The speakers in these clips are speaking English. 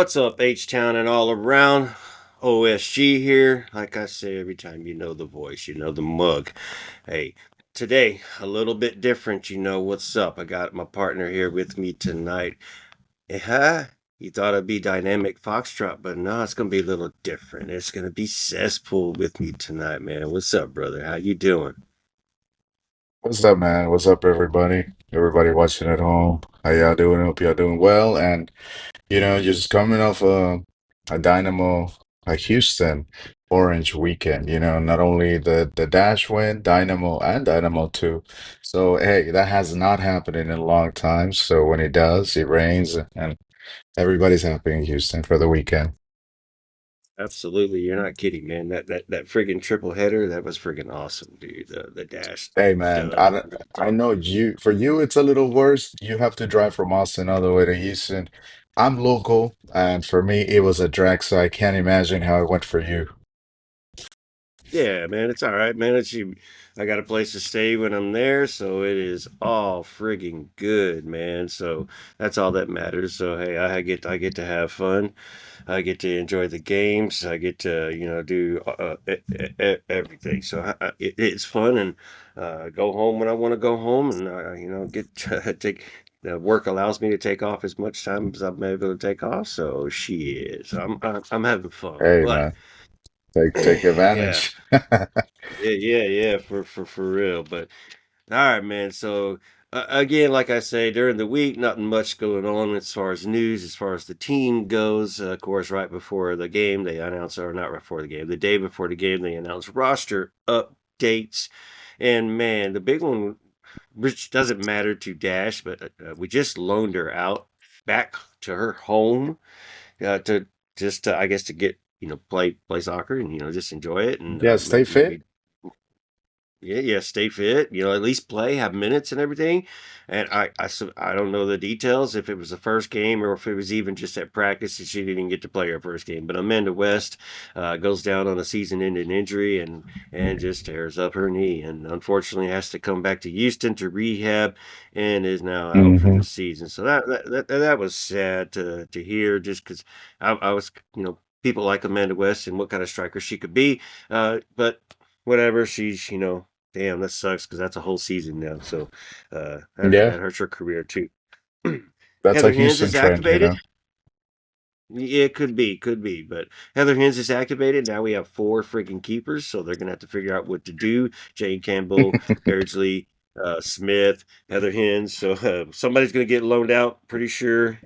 What's up, H Town and all around? OSG here. Like I say every time, you know the voice, you know the mug. Hey, today a little bit different. You know what's up? I got my partner here with me tonight. Yeah, you thought it'd be dynamic Foxtrot, but no, it's gonna be a little different. It's gonna be Cesspool with me tonight, man. What's up, brother? How you doing? What's up, man? What's up, everybody? Everybody watching at home. How y'all doing? Hope y'all doing well. And just coming off a Dynamo, a Houston Orange weekend. Not only the Dash win, Dynamo and Dynamo 2. So hey, that has not happened in a long time. So when it does, it rains and everybody's happy in Houston for the weekend. Absolutely, you're not kidding, man. That friggin' triple header, that was friggin' awesome, dude. The dash Hey man, stud. I know for you it's a little worse. You have to drive from Austin all the way to Houston. I'm local, and for me it was a drag, so I can't imagine how it went for you. Yeah, man, it's all right, man. I got a place to stay when I'm there, so it is all friggin' good, man. So that's all that matters. So hey, I get to have fun. I get to enjoy the games. I get to do everything. So it's fun and go home when I want to go home, and get to take. The work allows me to take off as much time as I'm able to take off. So she is. I'm having fun, Hey but man, take yeah. advantage. Yeah, for real. But all right, man. So again, like I say, during the week, nothing much going on as far as news, as far as the team goes. Of course, right before the game, they announced, or not right before the game, the day before the game, they announced roster updates. And man, the big one, which doesn't matter to Dash, but we just loaned her out back to her home to just I guess to get play soccer and just enjoy it and Yeah, stay fit. maybe yeah, stay fit, at least play, have minutes and everything. And I don't know the details if it was the first game or if it was even just at practice and she didn't get to play her first game. But Amanda West goes down on a season-ending injury and just tears up her knee, and unfortunately has to come back to Houston to rehab and is now out for Hmm. the season. So that was sad to hear, just because I was people like Amanda West and what kind of striker she could be, but whatever. She's damn, that sucks because that's a whole season now. So Yeah, that hurts her career too. that's a Heather Hens Houston is trend, you activated. know. Yeah, it could be. But Heather Hens is activated. Now we have four freaking keepers, so they're gonna have to figure out what to do. Jane Campbell, Beardsley, Smith, Heather Hens. So somebody's gonna get loaned out, pretty sure.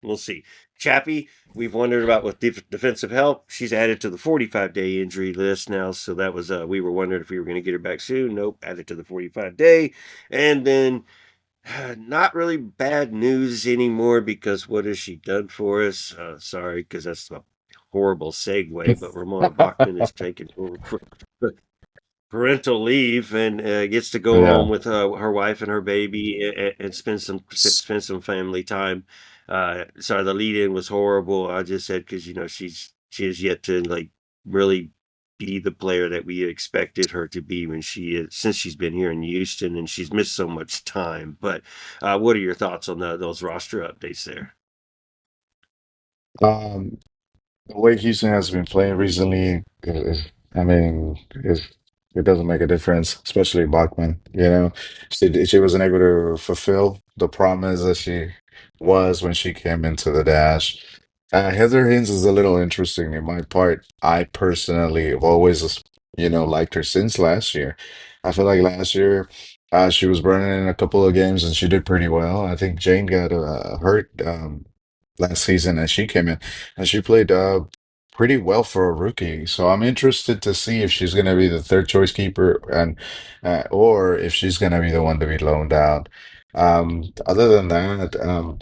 We'll see. Chappie, we've wondered about with defensive help. She's added to the 45-day injury list now. So that was, we were wondering if we were going to get her back soon. Nope, added to the 45-day. And then not really bad news anymore because what has she done for us? Sorry, because that's a horrible segue, but Ramona Bachman is taking over for parental leave and gets to go home Yeah. with her wife and her baby and spend some family time. Sorry, the lead in was horrible. I just said because she has yet to like really be the player that we expected her to be when she is, since she's been here in Houston, and she's missed so much time. But what are your thoughts on those roster updates there? Um, the way Houston has been playing recently, I mean, it doesn't make a difference, especially Bachman. She wasn't able to fulfill the promise that she was when she came into the Dash. Heather Haynes is a little interesting in my part. I personally have always, liked her since last year. I feel like last year, she was running in a couple of games and she did pretty well. I think Jane got hurt last season and she came in. And she played pretty well for a rookie. So I'm interested to see if she's going to be the third choice keeper and or if she's going to be the one to be loaned out. Other than that,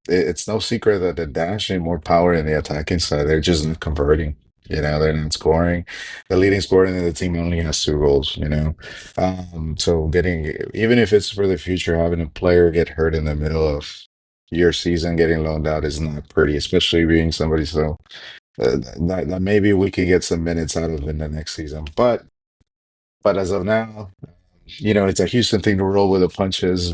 it's no secret that the Dash need more power in the attacking side. They're just not converting. They're not scoring. The leading scorer in the team only has 2 goals. So getting, even if it's for the future, having a player get hurt in the middle of your season, getting loaned out is not pretty, especially being somebody so that maybe we could get some minutes out of in the next season. But as of now, it's a Houston thing to roll with the punches.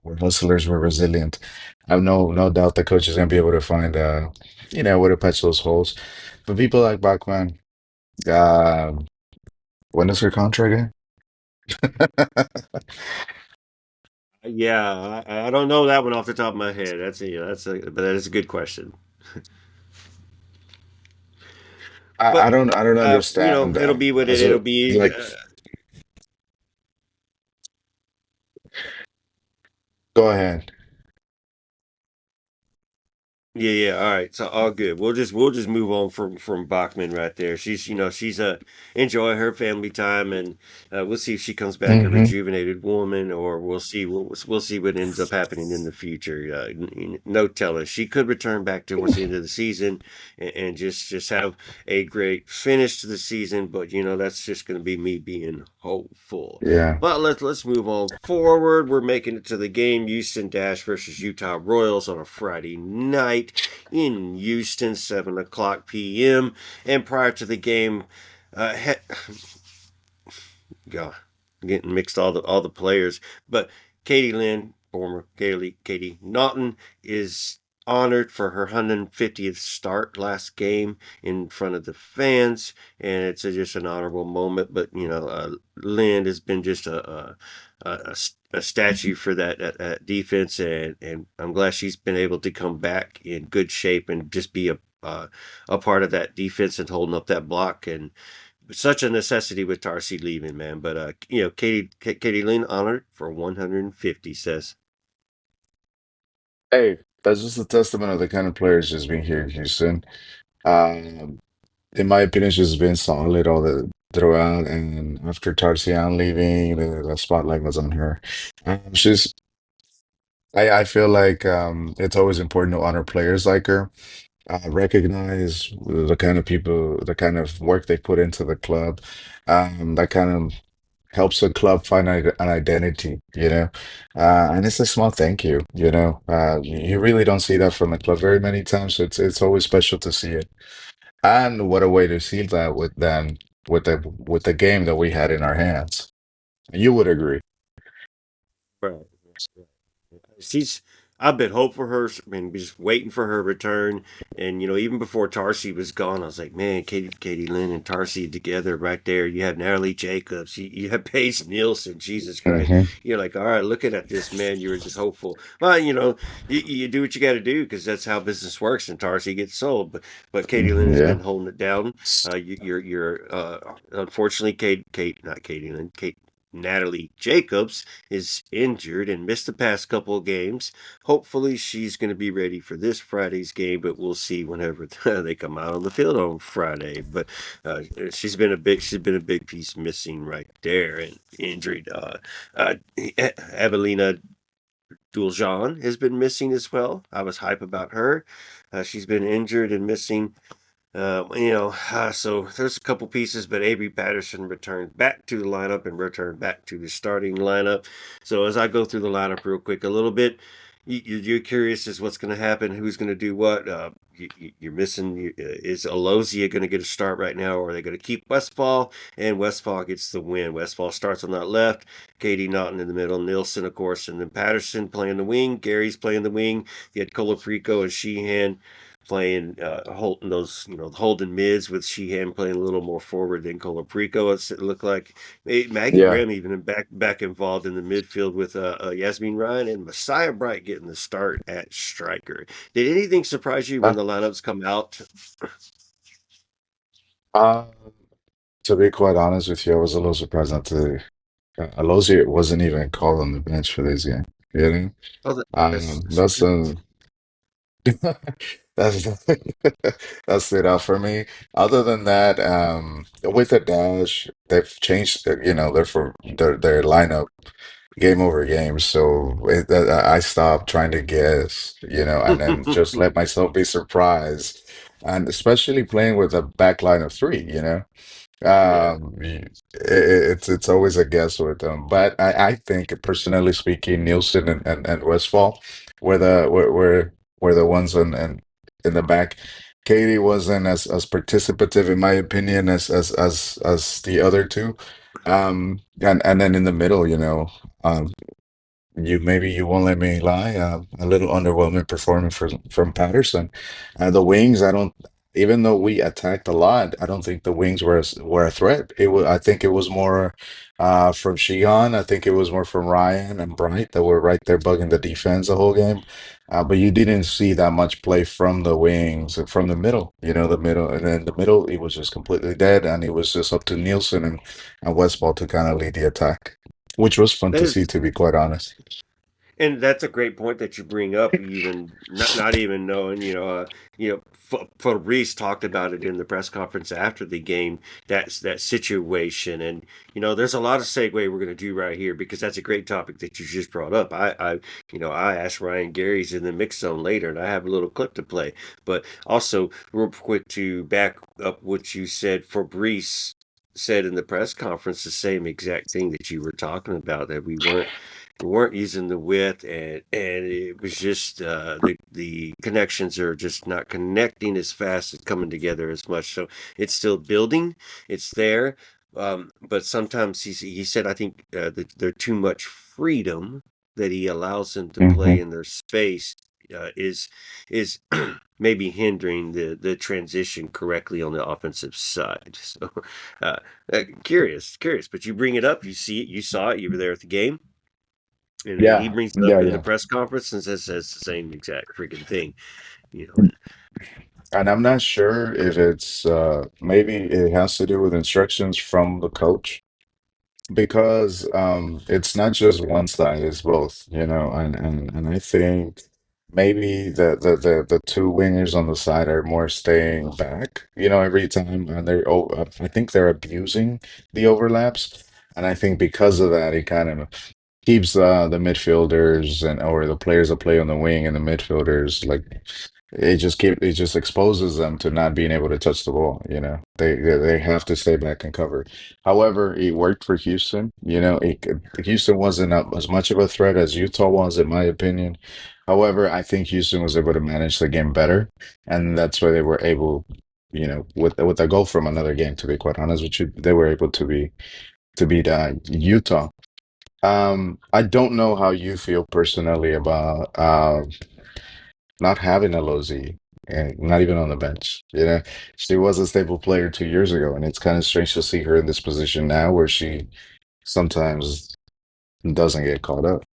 we're hustlers, we're resilient. I have no doubt the coach is gonna be able to find where to patch those holes. But people like Bachman, um, when is her contract in? Yeah, I don't know that one off the top of my head. But that is a good question. I But don't understand it'll be what as a it'll be. like go ahead. Yeah, yeah. All right. So all good. We'll just move on from Bachman right there. She's a enjoy her family time, and we'll see if she comes back a Hmm. rejuvenated woman, or we'll see what ends up happening in the future. No telling. She could return back towards the end of the season, and just have a great finish to the season. But that's just going to be me being hopeful. Yeah. But let's move on forward. We're making it to the game. Houston Dash versus Utah Royals on a Friday night in Houston, 7 o'clock p.m. And prior to the game, God, getting mixed all the players. But Katie Lynn, former Katie Naughton, is honored for her 150th start last game in front of the fans, and it's just an honorable moment. But Lynn has been just a statue for that defense, and I'm glad she's been able to come back in good shape and just be a part of that defense and holding up that block and such a necessity with Tarsi leaving, man. But Katie Lynn honored for 150 says. Hey, that's just a testament of the kind of players just being here in Houston. Um, in my opinion, she's been solid all the throughout, and after Tarsian leaving, the spotlight was on her. She's I feel like it's always important to honor players like her, recognize the kind of people, the kind of work they put into the club, that kind of helps the club find an identity, and it's a small thank you, you really don't see that from the club very many times, so it's always special to see it. And what a way to see that with the game that we had in our hands. You would agree. Right. She's I've been hopeful for her. I mean, just waiting for her return. And even before Tarsi was gone, I was like, man, Katie Lynn and Tarsi together right there. You have Natalie Jacobs. You have Paige Nielsen. Jesus Christ. Hmm. You're like, all right, looking at this, man. You were just hopeful. Well, you do what you got to do because that's how business works. And Tarsi gets sold, but Katie Lynn has Yeah. been holding it down. You're unfortunately not Katie Lynn, Kate. Natalie Jacobs is injured and missed the past couple of games. Hopefully, she's going to be ready for this Friday's game, but we'll see whenever they come out on the field on Friday. But she's been a big piece missing right there and injured. Evelina Duljan has been missing as well. I was hype about her. She's been injured and missing. So there's a couple pieces, but Avery Patterson returned back to the lineup and returned back to the starting lineup. So as I go through the lineup real quick, a little bit, you're curious as what's going to happen, who's going to do what. You're missing. Is Alozia going to get a start right now, or are they going to keep Westfall? And Westfall gets the win. Westfall starts on that left. Katie Naughton in the middle. Nielsen, of course, and then Patterson playing the wing. Gary's playing the wing. You had Colaprico and Sheehan playing holding those holding mids with Sheehan playing a little more forward than Colaprico. It looked like Maggie Yeah. Graham even back involved in the midfield with Yasmin Ryan and Messiah Bright getting the start at striker. Did anything surprise you when Uh, the lineups come out? uh, to be quite honest with you, I was a little surprised not to. Alozie wasn't even called on the bench for this game. You know, Oh, that's that's that's that stood out for me. Other than that, with the dash, they've changed. Their lineup game over game. So I stopped trying to guess, and then just let myself be surprised. And especially playing with a back line of three, yeah. it's always a guess with them. But I think personally speaking, Nielsen and Westfall were the ones in the back. Katie wasn't as participative in my opinion as the other two. And then in the middle, you won't let me lie. A little underwhelming performance from Patterson. The wings, I don't. Even though we attacked a lot, I don't think the wings were a threat. It was. I think it was more from Shion. I think it was more from Ryan and Bright that were right there bugging the defense the whole game. But you didn't see that much play from the wings, from the middle. The middle, and then the middle, it was just completely dead, and it was just up to Nielsen and Westball to kind of lead the attack, which was fun That to is, see, to be quite honest. and that's a great point that you bring up. Even not even knowing, Fabrice talked about it in the press conference after the game. That's that situation, and there's a lot of segue we're going to do right here because that's a great topic that you just brought up. I asked Ryan Gary's in the mix zone later, and I have a little clip to play. But also, real quick to back up what you said, Fabrice said in the press conference the same exact thing that you were talking about, that we weren't using the width, and it was just the connections are just not connecting as fast as coming together as much. So it's still building, it's there, but sometimes he said I think that they're too much freedom that he allows them to play Hmm. in their space is maybe hindering the transition correctly on the offensive side. So uh, curious, but you bring it up, you see it, you saw it, you were there at the game. And then he Yeah, brings it yeah, up in the yeah. press conference and says the same exact freaking thing, you know. And And I'm not sure if it's maybe it has to do with instructions from the coach because it's not just one side, it's both, and I think maybe the two wingers on the side are more staying back, every time, and I think they're abusing the overlaps, and I think because of that, it kind of keeps the midfielders and or the players that play on the wing and the midfielders like it just exposes them to not being able to touch the ball. They have to stay back and cover. However, it worked for Houston. Houston wasn't as much of a threat as Utah was, in my opinion. However, I think Houston was able to manage the game better, and that's why they were able, with a goal from another game. To be quite honest with you, they were able to beat Utah. I don't know how you feel personally about not having a Lozi and not even on the bench. She was a stable player 2 years ago, and it's kind of strange to see her in this position now where she sometimes doesn't get caught up.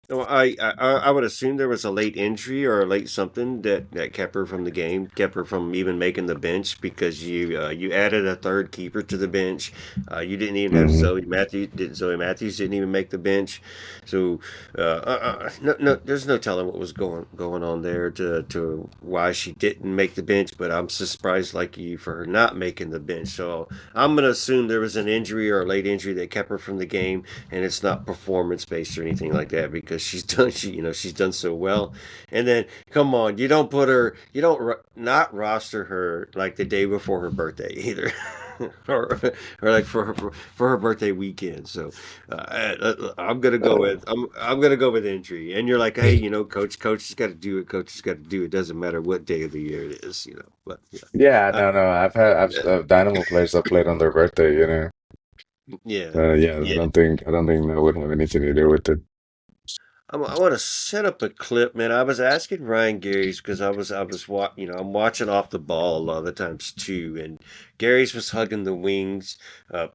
no, I would assume there was a late injury or a late something that kept her from the game, kept her from even making the bench because you added a third keeper to the bench. You didn't even have Hmm. Zoe Matthews. Zoe Matthews didn't even make the bench. So no, there's no telling what was going on there to why she didn't make the bench. But I'm surprised like you for her not making the bench. So I'm gonna assume there was an injury or a late injury that kept her from the game, and it's not performance based or anything like that because she's done so well. And then come on, you don't not roster her like the day before her birthday either. or, or like for her birthday weekend. So I'm gonna go with injury. And you're like, hey, coach has got to do it. Coach has got to do it. Doesn't matter what day of the year it is, But yeah, Yeah, uh, no, no. I've Dynamo players that played on their birthday. yeah, Yeah, yeah. I don't think that would have anything to do with it. I want to set up a clip, man. I was asking Ryan Gary's because I'm watching off the ball a lot of the times too, and Gary's was hugging the wings.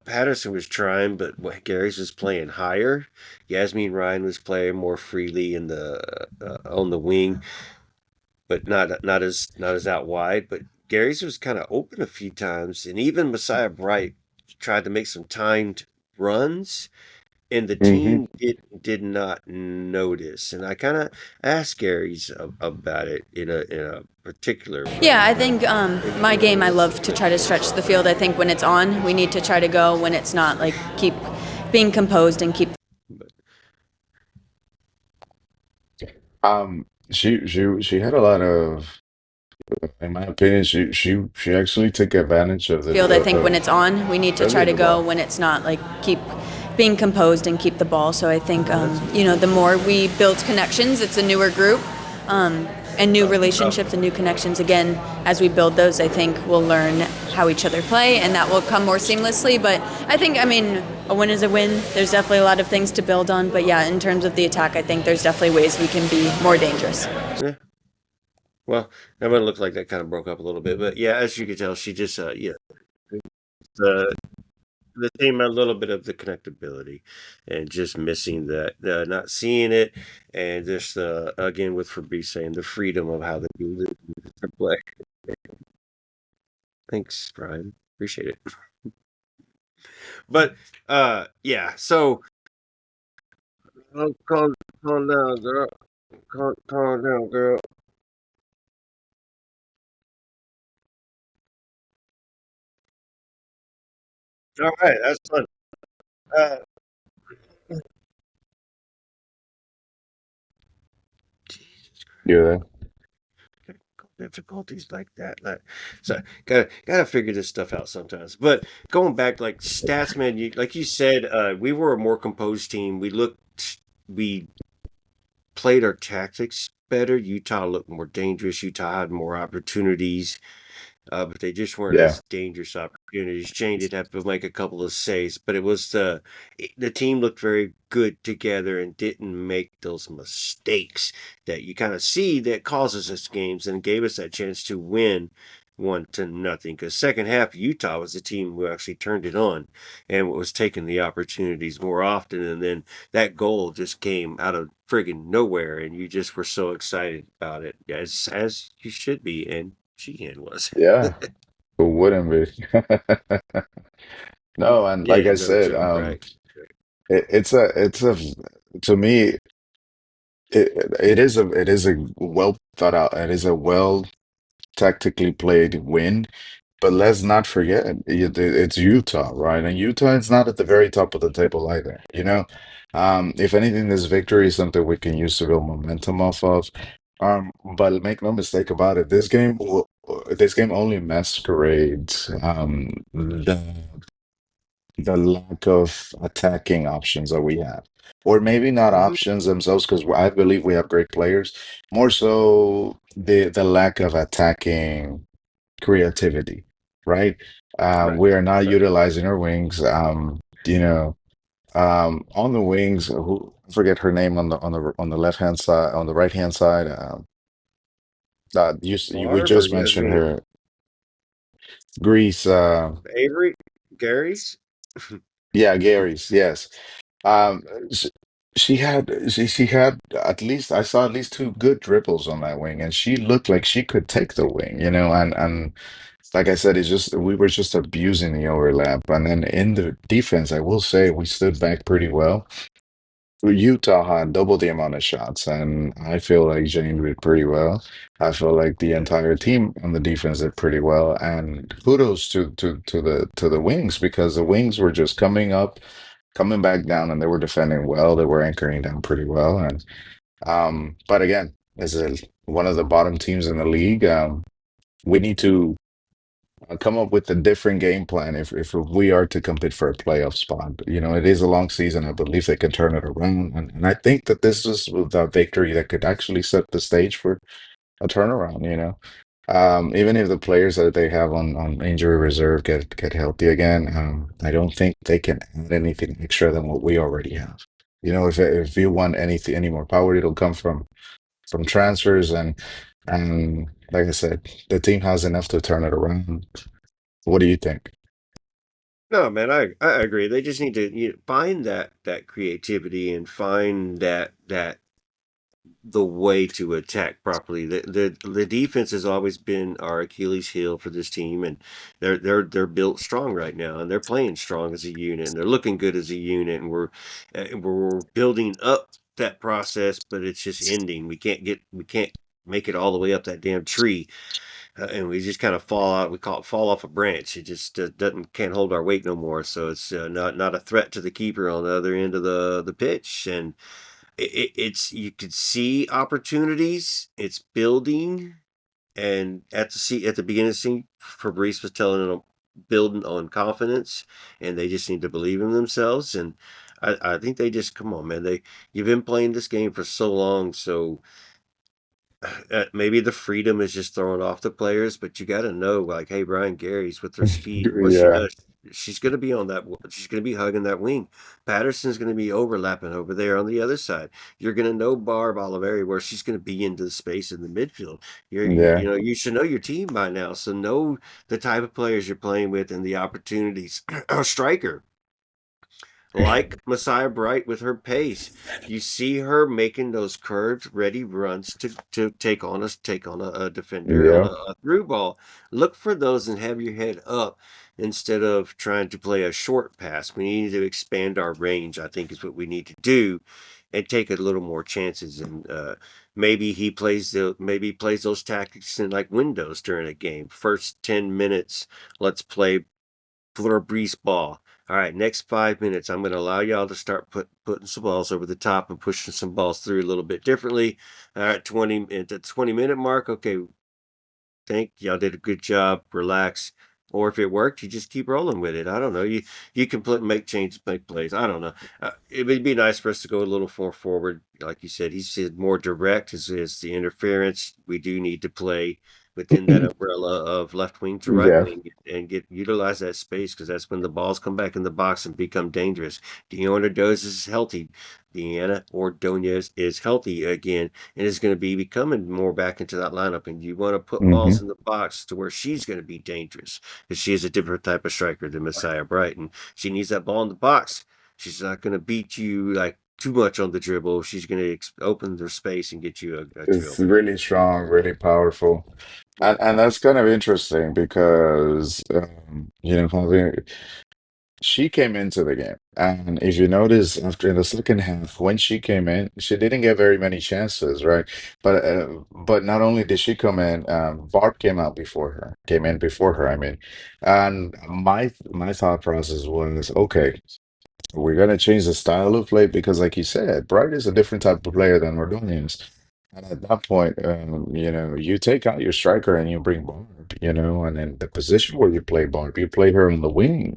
Patterson was trying, but Gary's was playing higher. Yasmin Ryan was playing more freely in the on the wing, but not as out wide. But Gary's was kind of open a few times, and even Messiah Bright tried to make some timed runs and the Hmm. team did not notice. And I kind of asked Gary's about it in a particular Yeah, way. I think my game, I love to try to stretch the field. I think when it's on, we need to try to go. When it's not, like keep being composed and keep. But She had a lot of, in my opinion, she actually took advantage of Field, I think when of it's on, we need to early try in to the go. ball. When it's not, like keep being composed and keep the ball. So I think the more we build connections, it's a newer group. and new relationships and new connections. Again, as we build those, I think we'll learn how each other play, and that will come more seamlessly. But I think, I mean, a win is a win. There's definitely a lot of things to build on. But yeah, in terms of the attack, I think there's definitely ways we can be more dangerous. Yeah. Well, that one looked like that kind of broke up a little bit, but yeah, as you can tell, she just the the team had a little bit of the connectability and just missing that, not seeing it, and just again with Fabrice saying the freedom of how they do the play. Thanks, Brian. Appreciate it. But yeah, so calm down, girl. Calm down, girl. All right, that's fun. Uh, Jesus Yeah. Christ, difficulties like that. So gotta figure this stuff out sometimes. But going back, like stats, man, like you said, we were a more composed team. We played our tactics better. Utah looked more dangerous. Utah had more opportunities. But they just weren't Yeah. as dangerous opportunities. Jane did have to make a couple of saves, but it was the team looked very good together and didn't make those mistakes that you kind of see that causes us games and gave us that chance to win 1-0. Because second half, Utah was the team who actually turned it on and was taking the opportunities more often, and then that goal just came out of friggin' nowhere, and you just were so excited about it, as you should be, and Sheehan was. Yeah. Who wouldn't be? No, and like Yeah, I no said, joke, right? it's a to me it is a well thought out, it is a well tactically played win. But let's not forget, it's Utah, right? And Utah is not at the very top of the table either, you know? If anything, this victory is something we can use to build momentum off of. But make no mistake about it, this game only masquerades the lack of attacking options that we have. Or maybe not Hmm. options themselves, because I believe we have great players. More so the lack of attacking creativity, right? Right, We are not right. utilizing our wings. On the wings, who I forget her name on the left hand side, on the right hand side. We Marv or just mentioned Yasmin? her, Greece. Avery? Gary's? Yeah, Gary's. Yes. Um, sh- she had at least I saw at least two good dribbles on that wing, and she looked like she could take the wing, and like I said, it's just we were just abusing the overlap. And then in the defense, I will say we stood back pretty well. Utah had double the amount of shots, and I feel like Jane did pretty well. I feel like the Yeah. entire team on the defense did pretty well. And kudos to the wings, because the wings were just coming up, coming back down, and they were defending well. They were anchoring down pretty well. And but again, as one of the bottom teams in the league, we need to come up with a different game plan if we are to compete for a playoff spot. It is a long season. I believe they can turn it around, and I think that this is the victory that could actually set the stage for a turnaround. Even if the players that they have on injury reserve get healthy again, I don't think they can add anything extra than what we already have. If you want any more power, it'll come from transfers, and like I said, the team has enough to turn it around. What do you think? No, man, I agree. They just need to find that creativity and find that the way to attack properly. The defense has always been our Achilles heel for this team, and they're built strong right now, and they're playing strong as a unit, and they're looking good as a unit, and we're building up that process, but it's just ending. We can't make it all the way up that damn tree, and we just kind of fall out. We call it fall off a branch. It just doesn't can't hold our weight no more. So it's not a threat to the keeper on the other end of the pitch, and it's you could see opportunities. It's building, and at the beginning of the scene, Fabrice was telling them building on confidence, and they just need to believe in themselves. And I think they just come on, man. You've been playing this game for so long, so maybe the freedom is just throwing off the players, but you got to know, like, hey, Brian Gary's with her speed, what she Yeah, does, she's going to be on that, she's going to be hugging that wing. Patterson's going to be overlapping over there on the other side. You're going to know Barb Oliveri where she's going to be into the space in the midfield. yeah, You know, you should know your team by now, so know the type of players you're playing with and the opportunities. A striker like Messiah Bright with her pace. You see her making those curved, ready runs to take on a defender on yeah. a through ball. Look for those and have your head up instead of trying to play a short pass. We need to expand our range. I think is what we need to do, and take a little more chances. And maybe he plays those tactics in like windows during a game. First 10 minutes, let's play for a breeze ball. All right, next 5 minutes, I'm going to allow y'all to start putting some balls over the top and pushing some balls through a little bit differently. All right, 20 at the 20-minute mark. Okay, think y'all did a good job. Relax. Or if it worked, you just keep rolling with it. I don't know. You can make changes, make plays. I don't know. It would be nice for us to go a little more forward, like you said. He said more direct is the interference. We do need to play within that umbrella of left wing to right Yeah. wing and get utilize that space because that's when the balls come back in the box and become dangerous. Deanna Ordonez is healthy. Deanna Ordonez is healthy again and is going to be becoming more back into that lineup. And you want to put balls Hmm. in the box to where she's going to be dangerous because she is a different type of striker than Messiah Brighton. She needs that ball in the box. She's not going to beat you like too much on the dribble. She's going to open the space and get you a It's kill. really strong, really powerful. Yeah. And that's kind of interesting because having she came into the game, and if you notice, after in the second half, when she came in, she didn't get very many chances, right? But not only did she come in, Barb came in before her. I mean, and my thought process was, okay, we're gonna change the style of play because, like you said, Bright is a different type of player than Ordonez. And at that point, you take out your striker and you bring Barb, and then the position where you play Barb, you play her on the wing.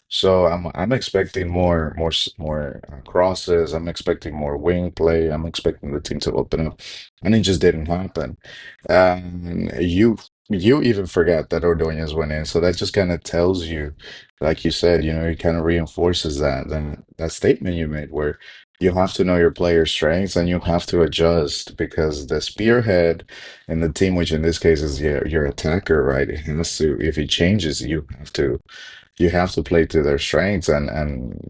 So I'm expecting more crosses. I'm expecting more wing play. I'm expecting the team to open up, and it just didn't happen. And you even forget that Ordonez went in, so that just kind of tells you, like you said, it kind of reinforces that statement you made where you have to know your player's strengths and you have to adjust because the spearhead in the team, which in this case is your attacker, right? It has to, if he changes, you have to play to their strengths, and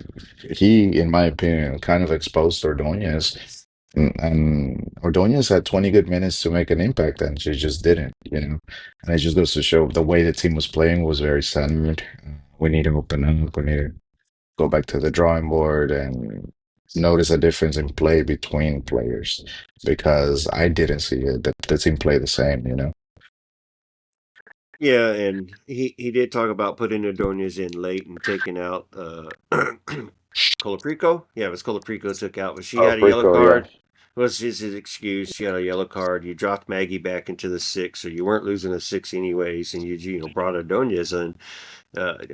he, in my opinion, kind of exposed Ordonez. And Ordonez had 20 good minutes to make an impact, and she just didn't. And it just goes to show the way the team was playing was very centered. We need to open up. We need to go back to the drawing board and notice a difference in play between players because I didn't see it. The team play the same. Yeah, and he did talk about putting Adonias in late and taking out Colaprico. Yeah, it was Colaprico took out, but she Oh, had a yellow Rico, yeah. card. Was his excuse? She had a yellow card. You dropped Maggie back into the six, so you weren't losing a six anyways, and you brought Adonias in.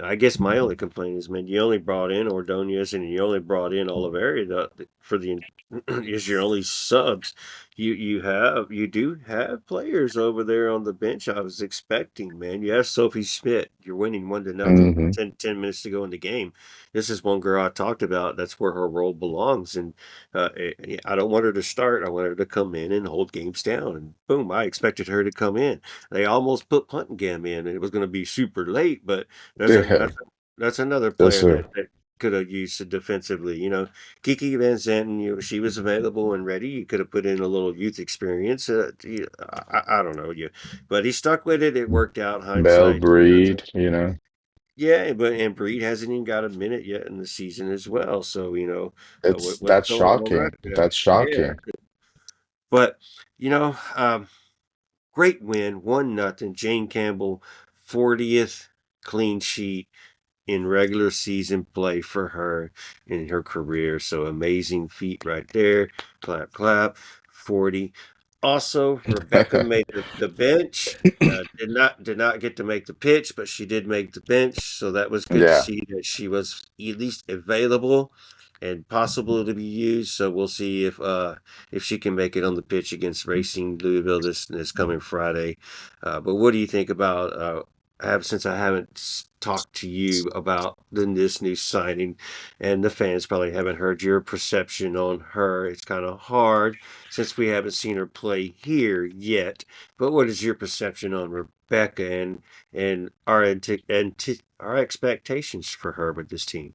I guess my only complaint is, man, you only brought in Ordonez and you only brought in Oliveira for the is your only subs. You do have players over there on the bench. I was expecting, man. You have Sophie Schmidt. You're winning 1-0 with Hmm. 10 minutes to go in the game. This is one girl I talked about. That's where her role belongs, and I don't want her to start. I want her to come in and hold games down. And boom, I expected her to come in. They almost put Puntgam in, and it was going to be super late, but that's a Yeah, that's another yes, player sir. that could have used it defensively. Kiki Van Zanten, she was available and ready. You could have put in a little youth experience. I don't know you, but he stuck with it. It worked out. Bell Hindsight, Breed. yeah. But and Breed hasn't even got a minute yet in the season as well. So what's That's going on right shocking. there? That's Yeah, shocking. but you know, great win, 1-0. Jane Campbell, 40th clean sheet in regular season play for her in her career. So amazing feat right there. Clap, clap. 40. Also, Rebecca made the bench. Did not get to make the pitch, but she did make the bench. So that was good to Yeah. see that she was at least available and possible to be used. So we'll see if she can make it on the pitch against Racing Louisville this coming Friday. But what do you think about? Since I haven't talked to you about this new signing, and the fans probably haven't heard your perception on her. It's kind of hard since we haven't seen her play here yet. But what is your perception on Rebecca and our expectations for her with this team?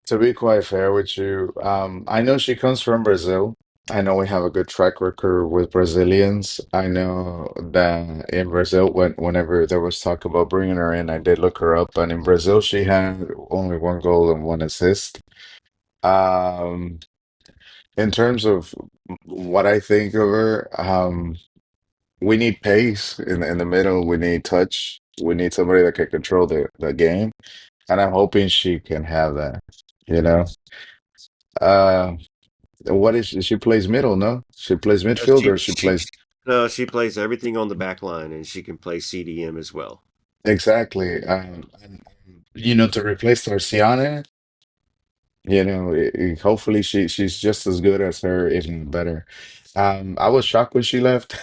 To be quite fair with you, I know she comes from Brazil. I know we have a good track record with Brazilians. I know that in Brazil, whenever there was talk about bringing her in, I did look her up, and in Brazil, she had only one goal and one assist. Um, in terms of what I think of her, we need pace in the middle. We need touch. We need somebody that can control the game, and I'm hoping she can have that. You know. Uh, what is she plays middle, no? She plays Uh, midfield She or she she plays no, she plays everything on the back line, and she can play CDM as well. exactly. To replace Tarciana, hopefully she's just as good as her, if not better. I was shocked when she left,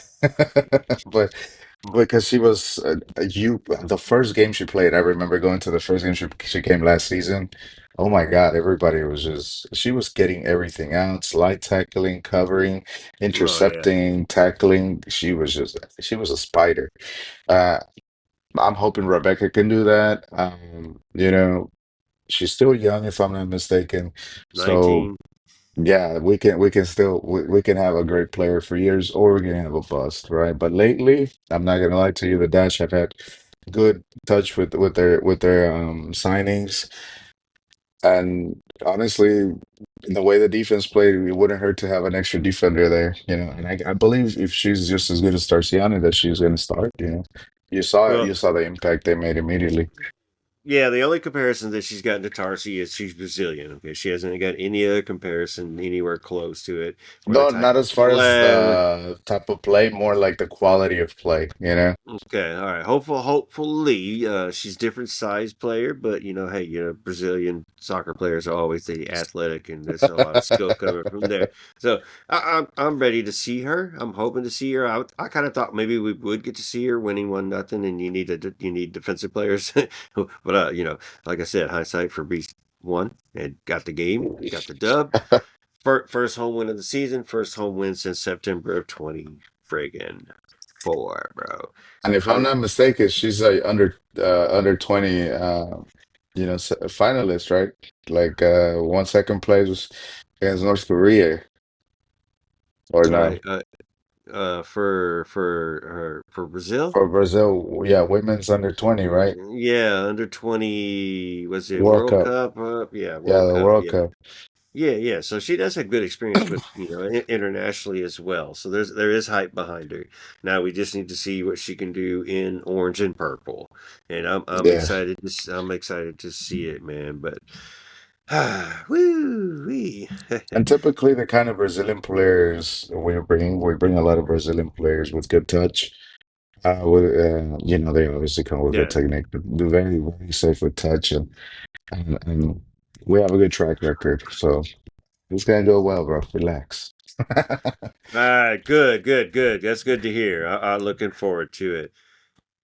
but because she was the first game she played, I remember going to the first game she came last season. Oh my God, everybody was just she was getting everything out, slide tackling, covering, Oh yeah. intercepting, tackling. She was a spider. Uh, I'm hoping Rebecca can do that. She's still young, if I'm not mistaken. So 19. yeah, we can have a great player for years, or we can have a bust, right? But lately, I'm not gonna lie to you, the Dash have had good touch with their signings, and honestly, in the way the defense played, it wouldn't hurt to have an extra defender there, And I believe if she's just as good as Tarciana, that she's gonna start. Well, You saw the impact they made immediately. yeah, the only comparison that she's gotten to Tarsi is she's Brazilian. Okay, she hasn't got any other comparison anywhere close to it, or the No, type not of as far as play. the type of play, more like the quality of play. Okay, all right. Hopefully, she's different size player, but hey, Brazilian soccer players are always the athletic, and there's a lot of skill coming from there. So I'm ready to see her. I'm hoping to see her. I kind of thought maybe we would get to see her winning 1-0, and you need defensive players, but like I said, hindsight for beast one and got the game, got the dub. First home win of the season, first home win since September of 20 friggin' four, bro. And if I'm First, not mistaken, she's a under 20 finalist, right? Like one second place against North Korea or no? right, for Brazil. For Brazil, yeah, women's under 20, right? Yeah, under 20, was it World World Cup. Cup? Yeah, Yeah, World the Cup. World Yeah. Cup. Yeah, yeah. So she does have good experience with, internationally as well. So there is hype behind her. Now we just need to see what she can do in orange and purple. And Yeah. I'm excited to see it, man. But woo wee. And typically the kind of Brazilian players we bring a lot of Brazilian players with good touch. They obviously come with good Yeah. technique, but they're very, very safe with touch, and we have a good track record. So it's gonna go well, bro. Relax. All right, good, good, good. That's good to hear. I'm looking forward to it.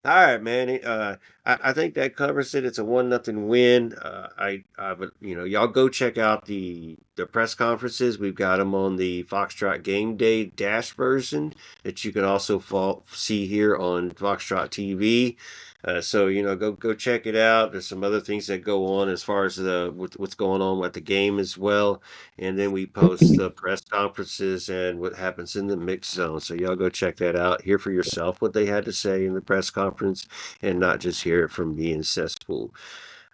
All right, man. I think that covers it. It's a 1-0 win. I would, y'all go check out the press conferences. We've got them on the Foxtrot Game Day Dash version that you can also see here on Foxtrot TV. So go check it out. There's some other things that go on as far as what's going on with the game as well, and then we post the press conferences and what happens in the mix zone. So y'all go check that out. Hear for yourself what they had to say in the press conference, and not just hear it from me and Cesspool.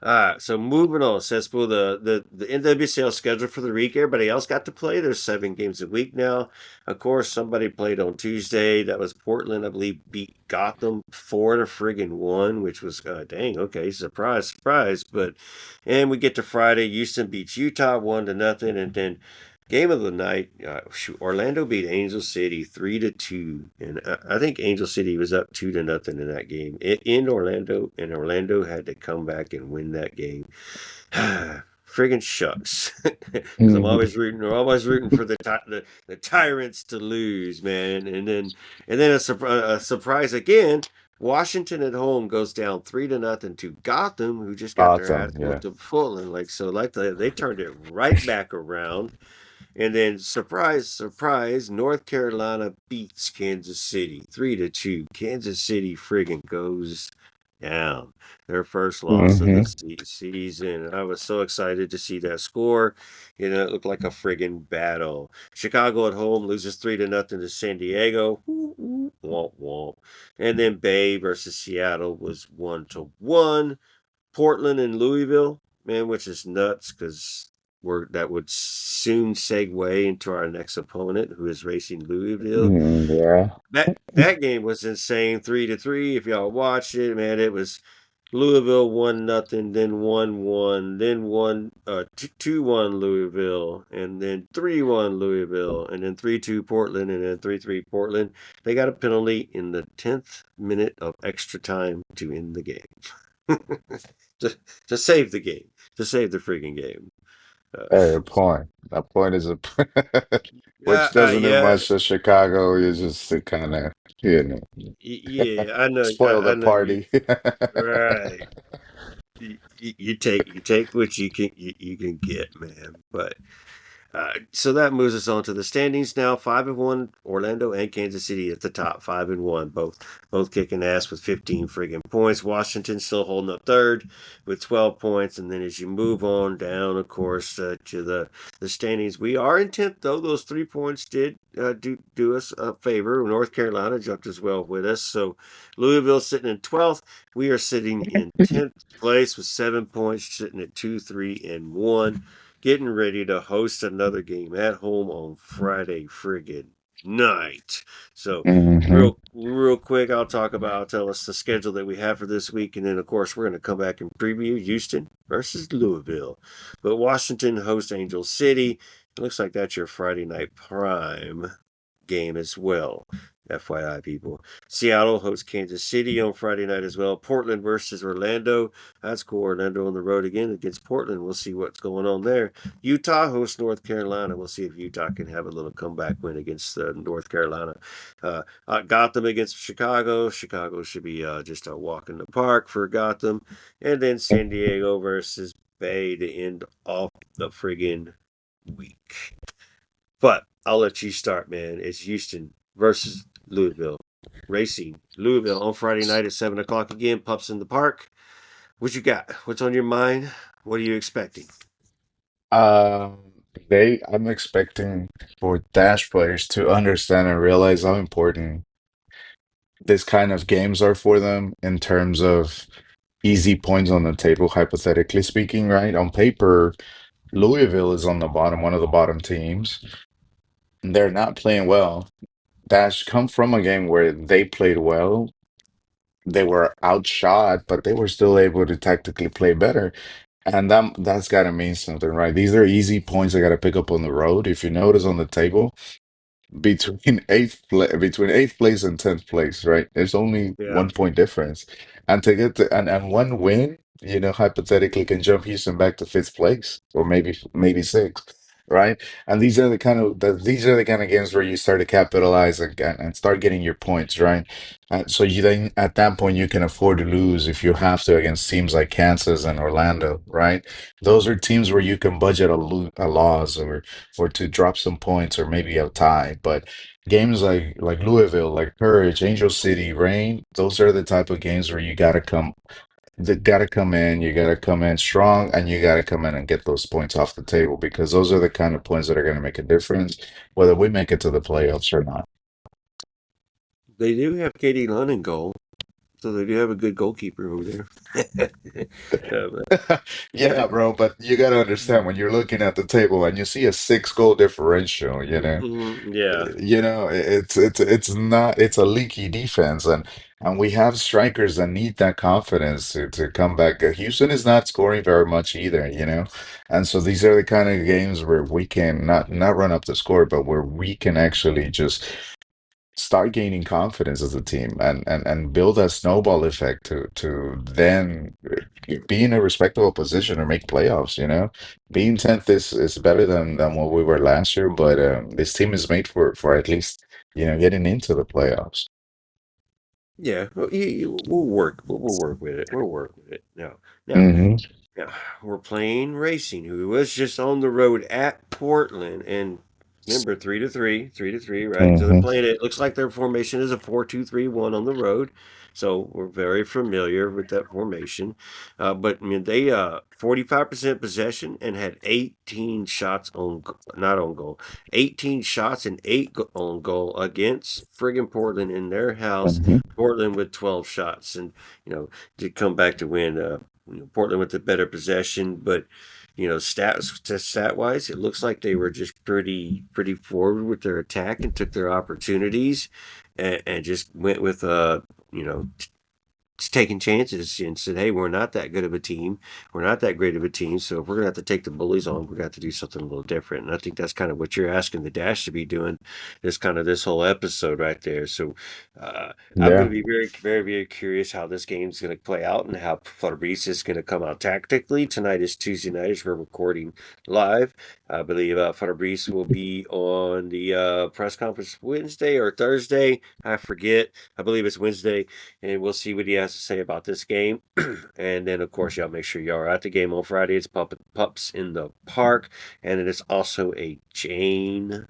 All right, so moving on, Cesspool, the NWSL schedule for the week. Everybody else got to play. There's 7 games a week now. Of course, somebody played on Tuesday. That was Portland, I believe, beat Gotham 4-1, which was dang, okay, surprise. And we get to Friday. Houston beats Utah 1-0, and then Game of the night. Orlando beat Angel City 3-2, and I think Angel City was up 2-0 in that game in Orlando, and Orlando had to come back and win that game. Friggin' shucks, because Mhm. I'm always rooting for the tyrants to lose, man. And then a surprise again. Washington at home goes down 3-0 to Gotham, who just got their ass Awesome. Yeah. whooped to Fulham. They turned it right back around. And then surprise, surprise, North Carolina beats Kansas City 3-2. Kansas City friggin' goes down. Their first loss of the Hmm. season. I was so excited to see that score. It looked like a friggin' battle. Chicago at home loses 3-0 to San Diego. Womp womp. And then Bay versus Seattle was 1-1. Portland and Louisville, man, which is nuts because that would soon segue into our next opponent, who is Racing Louisville. Yeah. That game was insane, 3-3. If y'all watched it, man, it was Louisville 1-0, then 1-1, then 2-1 Louisville, and then 3-1 Louisville, and then 3-2 Portland, and then 3-3 Portland. They got a penalty in the 10th minute of extra time to end the game. to, to save the game, to save the freaking game. Hey, a point. That point is a which Uh, doesn't do yeah, much to Chicago. Is just to kind of, you know, yeah, I know, spoil the I know you. party. Right, you take what you can get, man. But so that moves us on to the standings now. 5-1, Orlando and Kansas City at the top. 5-1, both kicking ass with 15 friggin' points. Washington still holding up third with 12 points. And then as you move on down, of course, to the standings, we are in 10th though. Those 3 points did do us a favor. North Carolina jumped as well with us. So Louisville sitting in 12th. We are sitting in 10th place with 7 points, sitting at 2-3-1, getting ready to host another game at home on Friday friggin' night. So Hmm. real quick, I'll tell us the schedule that we have for this week, and then of course we're gonna come back and preview Houston versus Louisville. But Washington hosts Angel City. It looks like that's your Friday night prime game as well. FYI, people. Seattle hosts Kansas City on Friday night as well. Portland versus Orlando. That's cool. Orlando on the road again against Portland. We'll see what's going on there. Utah hosts North Carolina. We'll see if Utah can have a little comeback win against North Carolina. Gotham against Chicago. Chicago should be just a walk in the park for Gotham. And then San Diego versus Bay to end off the friggin' week. But I'll let you start, man. It's Houston versus Louisville. Racing Louisville on Friday night at 7 o'clock again. Pups in the park. What you got? What's on your mind? What are you expecting? Um, I'm expecting for Dash players to understand and realize how important this kind of games are for them in terms of easy points on the table, hypothetically speaking, right? On paper, Louisville is on the bottom, one of the bottom teams. They're not playing well. Dash come from a game where they played well. They were outshot, but they were still able to tactically play better. And that's gotta mean something, right? These are easy points I gotta pick up on the road. If you notice on the table, between eighth place and 10th place, right? There's only Yeah, 1 point difference. And to get to and one win, hypothetically can jump Houston back to fifth place or maybe sixth, right? And these are the kind of games where you start to capitalize and start getting your points, right? So you then at that point you can afford to lose if you have to against teams like Kansas and Orlando, right? Those are teams where you can budget a loss or to drop some points or maybe a tie. But games like Louisville, like Courage, Angel City, Rain, those are the type of games where you gotta come in strong, and you gotta come in and get those points off the table because those are the kind of points that are gonna make a difference, whether we make it to the playoffs or not. they do have Katie Lunn in goal, so they do have a good goalkeeper over there. Yeah, bro, but you gotta understand when you're looking at the table and you see a 6 goal differential, Yeah. it's not it's a leaky defense and we have strikers that need that confidence to come back. Houston is not scoring very much either, and so these are the kind of games where we can not run up the score, but where we can actually just start gaining confidence as a team and build a snowball effect to then be in a respectable position or make playoffs, being 10th is better than what we were last year, but this team is made for at least getting into the playoffs. Yeah. Well, we'll work. We'll work with it. We'll work with it. Now, Hmm. yeah, we're playing Racing, who was just on the road at Portland, and remember 3-3, right? So they're Hmm. playing it. It looks like their formation is a 4-2-3-1 on the road, so we're very familiar with that formation. But I mean, they 45% possession and had 18 shots on, not on goal, 18 shots and on goal against friggin' Portland in their house. Hmm. Portland with 12 shots, and to come back to win. Portland with the better possession, but stat wise, it looks like they were just pretty forward with their attack and took their opportunities, and just went with you know taking chances and said, "Hey, we're not that good of a team. We're not that great of a team. So if we're gonna have to take the bullies on, we're gonna have to do something a little different." And I think that's kind of what you're asking the Dash to be doing. This kind of this whole episode right there. So uh, I'm going Yeah. to be very, very, very curious how this game's going to play out and how Fabrice is going to come out tactically. Tonight is Tuesday night as we're recording live. I believe Fabrice will be on the press conference Wednesday or Thursday. I forget. I believe it's Wednesday, and we'll see what he has to say about this game. And then, of course, y'all make sure y'all are at the game on Friday. It's Pups in the Park, and it is also a Jane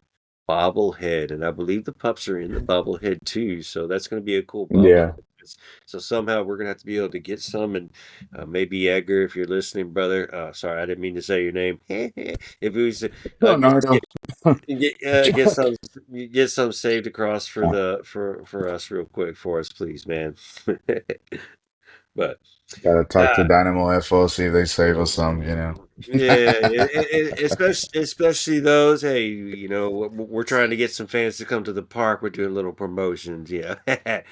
bobblehead, and I believe the Pups are in the bobblehead too. So that's going to be a cool bobblehead. Yeah. So somehow we're gonna have to be able to get some, and maybe Edgar, if you're listening, brother. Sorry, I didn't mean to say your name. If we was No, get, Nardo. get some get some saved across for us real quick for us, please, man. But Gotta talk to uh, Dynamo FO, see if they save us some. yeah, especially those. Hey, we're trying to get some fans to come to the park. We're doing little promotions. Yeah, I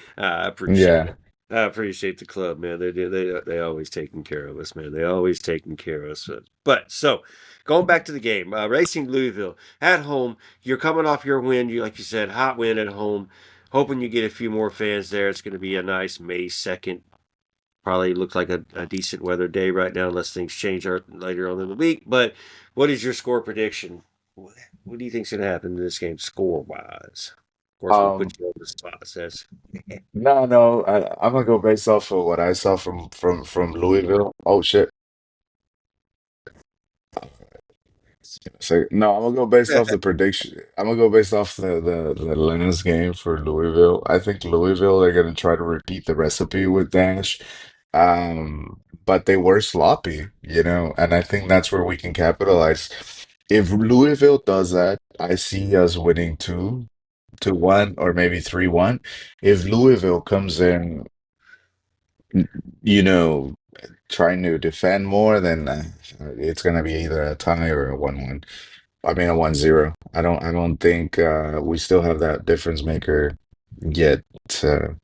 appreciate Yeah. it. I appreciate the club, man. They always taking care of us, man. They always taking care of us. But so, going back to the game, Racing Louisville at home. You're coming off your win. You like you said, hot win at home. Hoping you get a few more fans there. It's going to be a nice May 2nd. Probably looks like a decent weather day right now, unless things change later on in the week. But what is your score prediction? What do you think's going to happen in this game, score wise? Of course, we'll Um, put you on the spot, says. no, no, I'm gonna go based off of what I saw from Louisville. Oh shit. So no, I'm gonna go based off the prediction. I'm gonna go based off the Lennox game for Louisville. I think Louisville are gonna try to repeat the recipe with Dash. But they were sloppy, and I think that's where we can capitalize. If Louisville does that, I see us winning 2-1 or maybe 3-1. If Louisville comes in, you know, trying to defend more, then it's gonna be either a tie or a 1-1. I mean a 1-0. I don't think we still have that difference maker yet to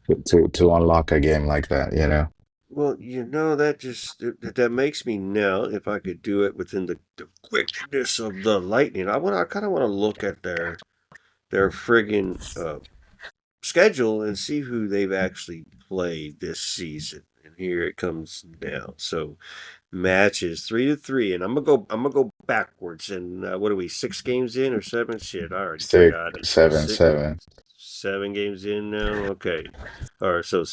unlock a game like that. Well, that makes me now. If I could do it within the quickness of the lightning, I kind of want to look at their friggin' schedule and see who they've actually played this season. And here it comes now. So matches 3-3, and I'm gonna go backwards. And what are we, 6 games in or seven? Shit, I already Six, forgot it. seven, Six, seven. 7 games in now. Okay, all right. So,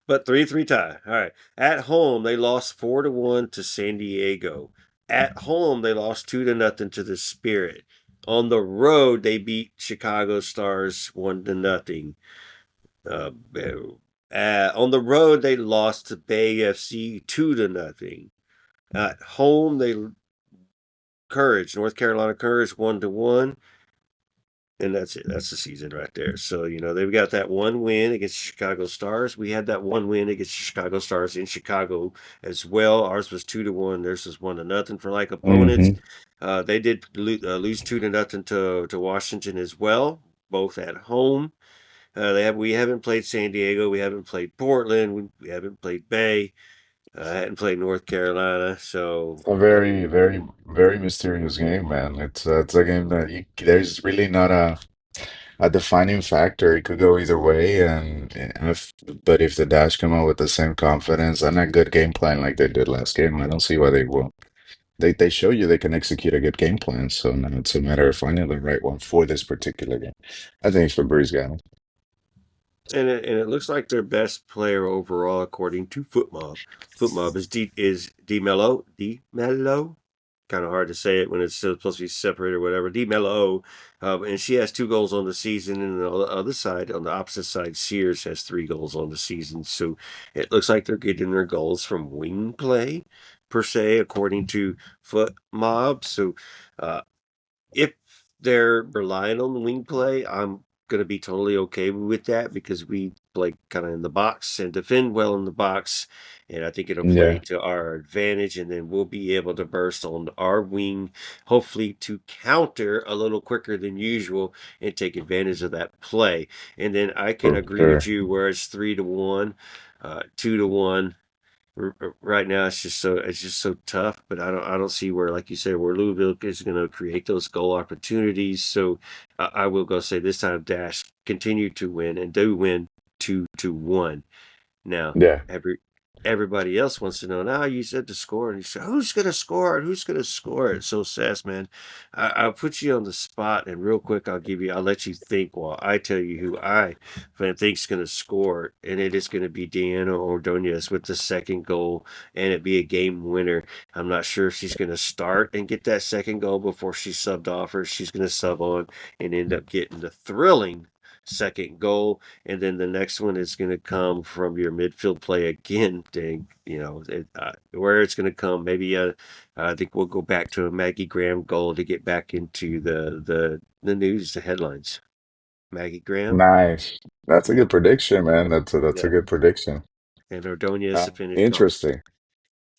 but 3-3 tie. All right. At home, they lost 4-1 to San Diego. At home, they lost 2-0 to the Spirit. On the road, they beat Chicago Stars 1-0. Uh, on the road, they lost to Bay FC 2-0. At home, they North Carolina Courage 1-1. And that's it. That's the season right there. So, they've got that one win against the Chicago Stars. We had that one win against the Chicago Stars in Chicago as well. Ours was 2-1. Theirs was 1-0 for like opponents. Hmm. They did lose 2-0 to Washington as well, both at home. We haven't played San Diego. We haven't played Portland. We haven't played Bay. Hadn't played North Carolina. So, A very, very, very mysterious game, man. It's a game that there's really not a defining factor. It could go either way, but if the Dash come out with the same confidence and a good game plan like they did last game, I don't see why they won't. They show you they can execute a good game plan, so now it's a matter of finding the right one for this particular game. I think it's for Breeze Guy. and it looks like their best player overall, according to FootMob. FootMob is D Mello. D Mello, kind of hard to say it when it's still supposed to be separated or whatever. D Mello, and she has 2 goals on the season. And on the other side, on the opposite side, Sears has 3 goals on the season. So it looks like they're getting their goals from wing play, per se, according to FootMob. So uh, if they're relying on the wing play, I'm going to be totally okay with that because we play kind of in the box and defend well in the box. And I think it'll play Yeah, to our advantage. And then we'll be able to burst on our wing, hopefully to counter a little quicker than usual and take advantage of that play. And then I can for agree with sure. you where it's 3-1, 2-1. Right now it's just so tough, but I don't see where, like you said, where Louisville is going to create those goal opportunities. So I will go say this time Dash continue to win and do win 2-1. Now, Yeah. everybody else wants to know. Now you said the score, and you said, "Who's gonna score it? Who's gonna score it?" So, Sass, man, I'll put you on the spot, and real quick, I'll let you think while I tell you who I think's gonna score, and it is gonna be Deanna Ordonez with the second goal, and it be a game winner. I'm not sure if she's gonna start and get that second goal before she's subbed off, or she's gonna sub on and end up getting the thrilling second goal, and then the next one is going to come from your midfield play again. Dang, where it's going to come. Maybe I think we'll go back to a Maggie Graham goal to get back into the news, the headlines. Maggie Graham, Nice. That's a good prediction, man. That's a yeah, good prediction. and Ordonez to finish off. Interesting.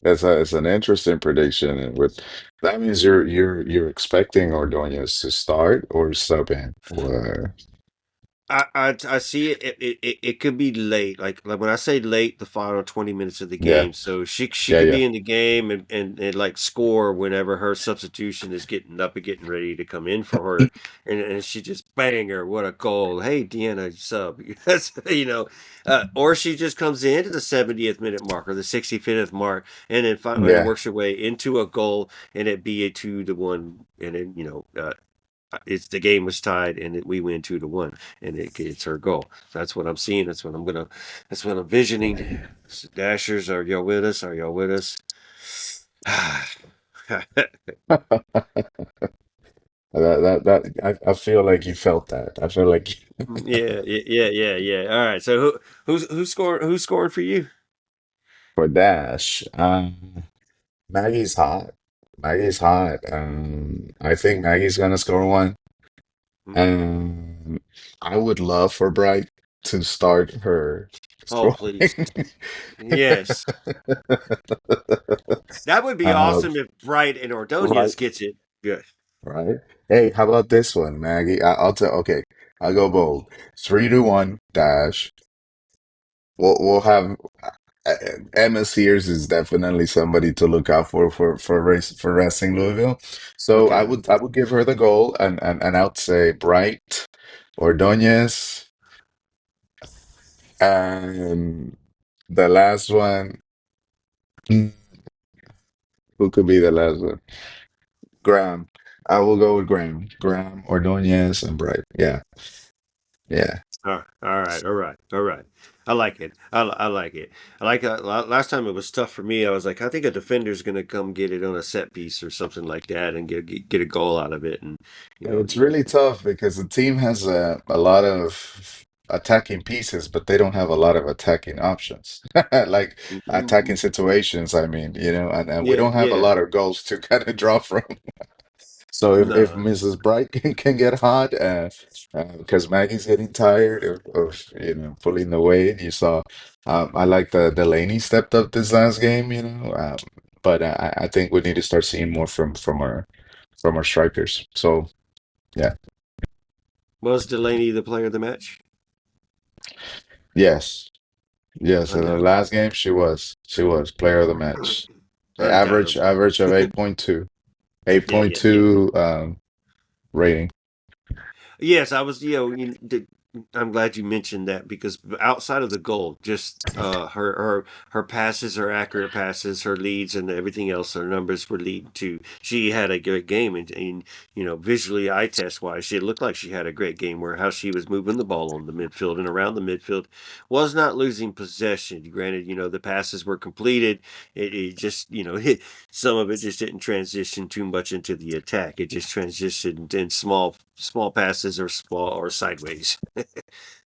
It's an interesting prediction, and with that means you're expecting Ordonez to start or sub in, or I see it. It could be late. Like when I say late, the final 20 minutes of the yeah, game. So she yeah, could yeah, be in the game and like score whenever her substitution is getting up and getting ready to come in for her, and she just bang her. What a goal! Hey, Deanna, sub. That's or she just comes into the 70th minute mark or the 65th mark, and then and yeah. works her way into a goal, and it be a 2-1, and then it's the game was tied and we win 2-1 and it's her goal. That's what I'm seeing. That's what I'm visioning. Dashers, are y'all with us? Are y'all with us? I feel like you felt that. I feel like Yeah, yeah, yeah, yeah. All right. So who's scoring for you? for Dash, Maggie's hot. Maggie's hot. I think Maggie's gonna score one. Um, I would love for Bright to start her Oh, scoring. please. Yes. That would be Uh, awesome if Bright and right, Ordonez gets it. Good. right. Hey, how about this one, Maggie? I'll tell. Okay, I'll go bold. 3-1 Dash. We'll have uh, Emma Sears is definitely somebody to look out for Racing Louisville. So Okay. I would give her the goal, and I would say Bright, Ordonez, and the last one. hmm, Who could be the last one? Graham. I will go with Graham. Graham, Ordonez, and Bright. Yeah, yeah. All right, all right, all right. I like it. I like it. I like last time it was tough for me. I was like, I think a defender's going to come get it on a set piece or something like that and get a goal out of it. And you know, It's really tough because the team has a lot of attacking pieces, but they don't have a lot of attacking options. Like attacking situations, I mean, and we yeah, don't have a yeah. lot of goals to kind of draw from. So if No. Mrs. Bright can get hot, because Maggie's getting tired of pulling the weight, you saw. I like the Delaney stepped up this last game, but I think we need to start seeing more from our strikers. So yeah, Was Delaney the player of the match? yes, yes. In the Undoubtedly. last game, she was player of the match. The average Undoubtedly. average of 8.2, eight Yeah, point yeah, yeah. two rating. Yes, I was. I'm glad you mentioned that because outside of the goal, just her passes, her accurate passes, her leads, and everything else, her numbers were leading to. She had a great game, and visually, eye test wise, it looked like she had a great game. Where how she was moving the ball on the midfield and around the midfield, was not losing possession. Granted, the passes were completed. It just some of it just didn't transition too much into the attack. It just transitioned in small passes or small or sideways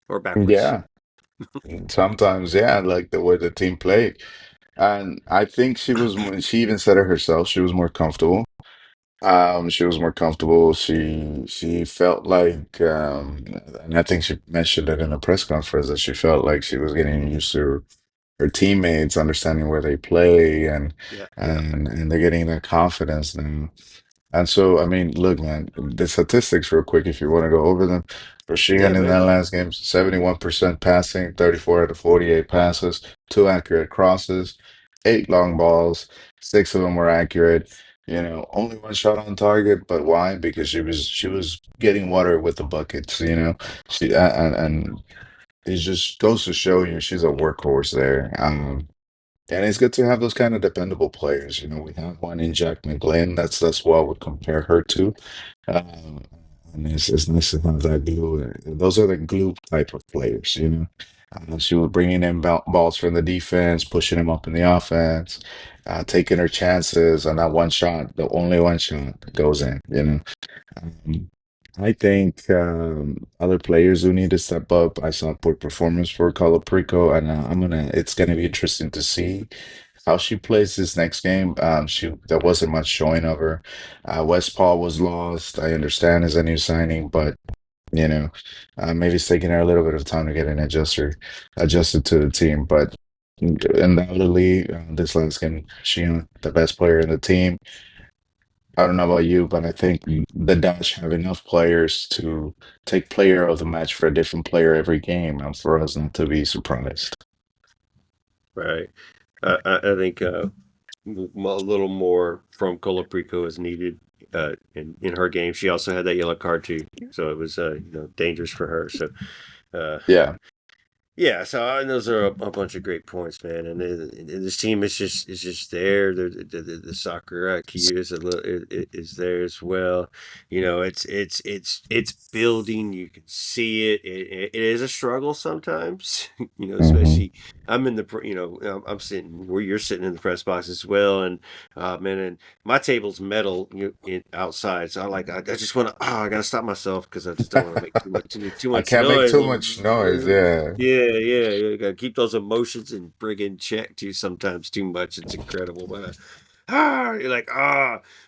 or backwards. Yeah, sometimes, yeah, like the way the team played. And I think she even said it herself, she was more comfortable. She was more comfortable. She felt like, and I think she mentioned it in a press conference that she felt like she was getting used to her teammates, understanding where they play, and Yeah, yeah, and they're getting that confidence now. And so, I mean, look, man, the statistics real quick, if you want to go over them. yeah, Rashian in that man. last game, 71% passing, 34 out of 48 passes, two accurate crosses, eight long balls, six of them were accurate. Only one shot on target, but why? Because she was getting water with the buckets, She and it just goes to show you she's a workhorse there. And it's good to have those kind of dependable players. We have one in Jack McGlynn. That's what I would compare her to. Um, and it's nice to have that glue. Those are the glue type of players. She was bringing in balls from the defense, pushing them up in the offense, taking her chances, and that one shot, the only one shot goes in. Um, I think other players who need to step up. I saw poor performance for Colaprico, and It's gonna be interesting to see how she plays this next game. There wasn't much showing of her. West Paul was lost. I understand as a new signing, but you know, maybe it's taking her a little bit of time to get adjusted to the team. But undoubtedly, this last game, she the best player in the team. I don't know about you, but I think the Dutch have enough players to take player of the match for a different player every game, and for us not to be surprised. Right. I think a little more from Colaprico is needed in her game. She also had that yellow card too, so it was dangerous for her. So uh, Yeah. yeah, so those are a bunch of great points, man. And this team is just there. The soccer IQ is there as well. It's building. You can see it. It is a struggle sometimes. Hmm. Especially I'm in I'm sitting where you're sitting in the press box as well, and man, and my table's metal outside, so I just want to. Oh, I gotta stop myself because I just don't want to make too I much can't make noise. too much noise. Yeah. Yeah, yeah, you gotta keep those emotions in friggin' check too. Sometimes too much, it's incredible. But you're like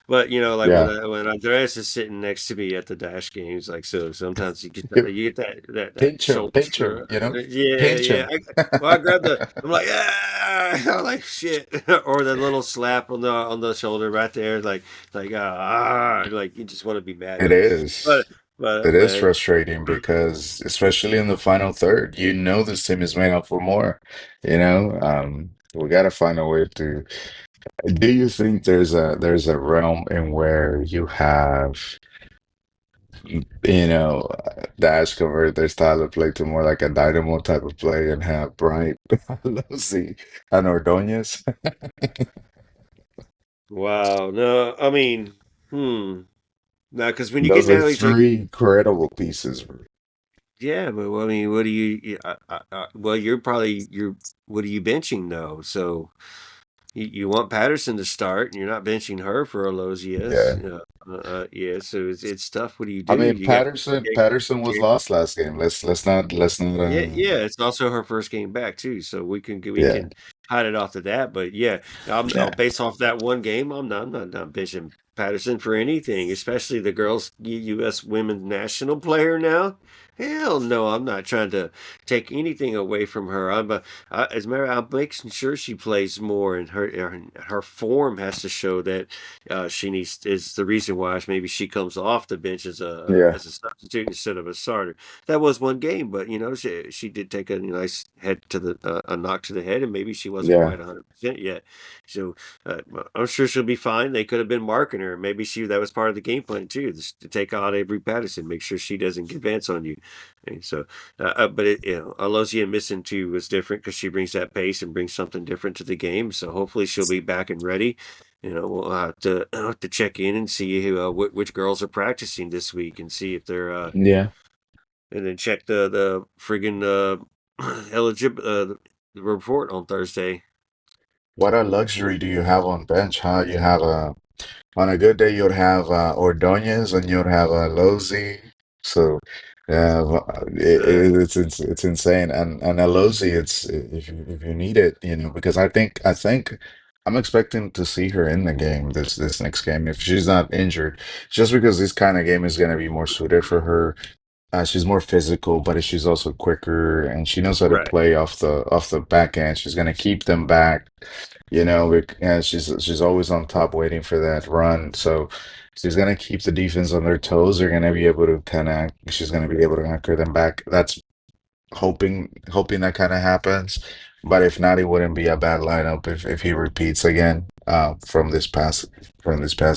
but like when Yeah. when Andres is sitting next to me at the dash games, like so sometimes you get that Pinch him, shoulder pinch him, stir. Yeah, pinch yeah. him. Well, I grab I'm like I'm like shit, or that little slap on the shoulder right there, like you just want to be mad, It is. but but It is but frustrating because, especially in the final third, this team is made up for more. We got to find a way to. Do you think there's a realm in where you have, Dash convert their style of play to more like a dynamo type of play and have Bryant, Lucy, and Ordonez? wow, no, I mean, hmm. No, because when you get Those are down, it's like, three credible pieces. yeah, but well, I mean, what do well, what are you benching though? So you want Patterson to start, and you're not benching her for Alozius. Yeah. Yeah, so it's tough. What do you I do? mean, You got, Patterson was lost last game. Let's not yeah, yeah. It's also her first game back too, so we yeah. can hide it off to that. But yeah, Yeah. based off that one game, I'm not benching Patterson for anything, especially the girls U.S. women's national player now. Hell no, I'm not trying to take anything away from her. As a matter of, I'm making sure she plays more, and her form has to show that she needs is the reason why maybe she comes off the bench Yeah, as a substitute instead of a starter. That was one game, but she did take a nice head to the a knock to the head, and maybe she wasn't yeah, quite 100% yet. So I'm sure she'll be fine. They could have been marking her. Maybe that was part of the game plan too, just to take out Avery Patterson, make sure she doesn't advance on you. And so, but Alosia missing too was different because she brings that pace and brings something different to the game. So hopefully she'll be back and ready. We'll have to check in and see which girls are practicing this week and see if they're yeah. and then check the friggin' eligible the report on Thursday. What a luxury do you have on bench, huh? You have on a good day you'd have Ordonez and you'd have Lozi. So yeah, Uh, it's insane. And Lozi, it's if you need it, because I think I'm expecting to see her in the game this next game if she's not injured, just because this kind of game is gonna be more suited for her. She's more physical, but she's also quicker, and she knows how to right. play off the back end. She's gonna keep them back, and she's always on top, waiting for that run. So she's gonna keep the defense on their toes. They're gonna be able to she's gonna be able to anchor them back. That's hoping that kind of happens. But if not, it wouldn't be a bad lineup if he repeats again from this past